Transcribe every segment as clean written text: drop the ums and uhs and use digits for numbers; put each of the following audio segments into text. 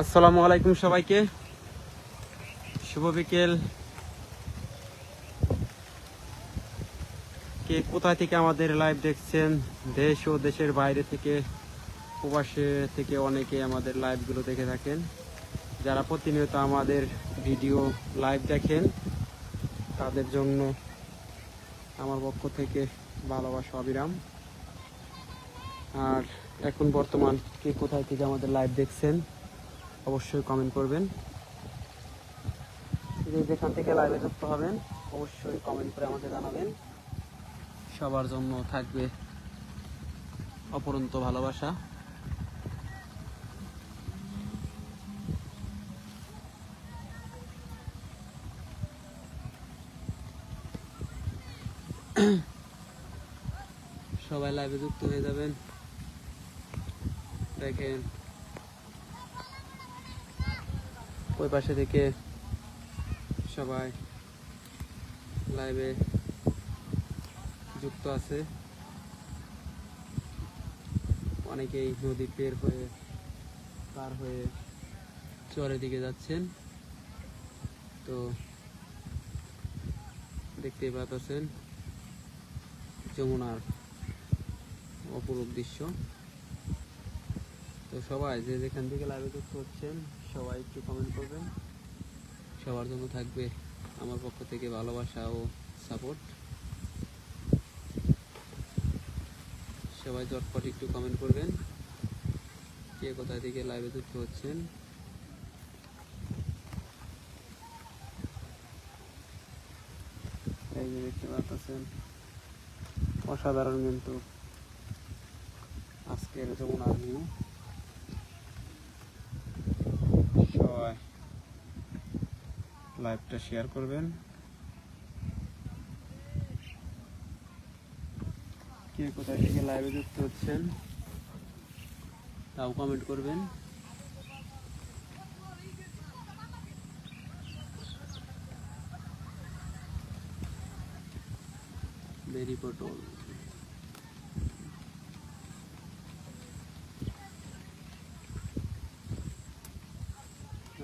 আসসালামু আলাইকুম সবাইকে, শুভ বিকেল। কে কোথায় থেকে আমাদের লাইভ দেখছেন, দেশ ও দেশের বাইরে থেকে, প্রবাসে থেকে অনেকে আমাদের লাইভগুলো দেখে থাকেন। যারা প্রতিনিয়ত আমাদের ভিডিও লাইভ দেখেন তাদের জন্য আমার পক্ষ থেকে ভালোবাসা অবিরাম। আর এখন বর্তমান কে কোথায় থেকে আমাদের লাইভ দেখছেন অবশ্যই কমেন্ট করবেন। যেখান থেকে লাইভে যুক্ত হবেন অবশ্যই কমেন্ট করে আমাকে জানাবেন। সবার জন্য থাকবে অপরন্ত ভালোবাসা। সবাই লাইভে যুক্ত হয়ে যাবেন। দেখেন ওই পাশে থেকে সবাই লাইভে যুক্ত আছে। অনেকেই নদী পার হয়ে চরের দিকে যাচ্ছেন। তো দেখতেই পাচ্ছেন যমুনার অপরূপ দৃশ্য। তো সবাই যে যেখান থেকে লাইভে যুক্ত হচ্ছেন সবাই একটু কমেন্ট করবেন। সবার জন্য থাকবে আমার পক্ষ থেকে ভালোবাসা ও সাপোর্ট। সবাই ঝটপট একটু কমেন্ট করবেন কে কোথায় থেকে লাইভে যুক্ত হচ্ছেন। এই যে দেখতে পাচ্ছেন অসাধারণ কিন্তু আজকের যমুনার ভিউ। সবাই লাইভটা শেয়ার করবেন। কে কোথায় থেকে লাইভে যুক্ত হচ্ছেন তাও কমেন্ট করবেন। বেরি পটল,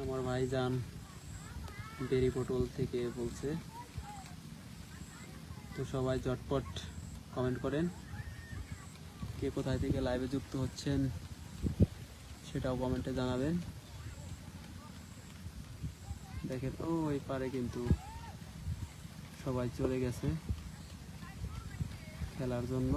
আমার ভাইজান বেরি পটল থেকে বলছে। তো সবাই ঝটপট কমেন্ট করেন কে কোথায় থেকে লাইভে যুক্ত হচ্ছেন সেটাও কমেন্টে জানাবেন। দেখেন ওই পারে কিন্তু সবাই চলে গেছে খেলার জন্য।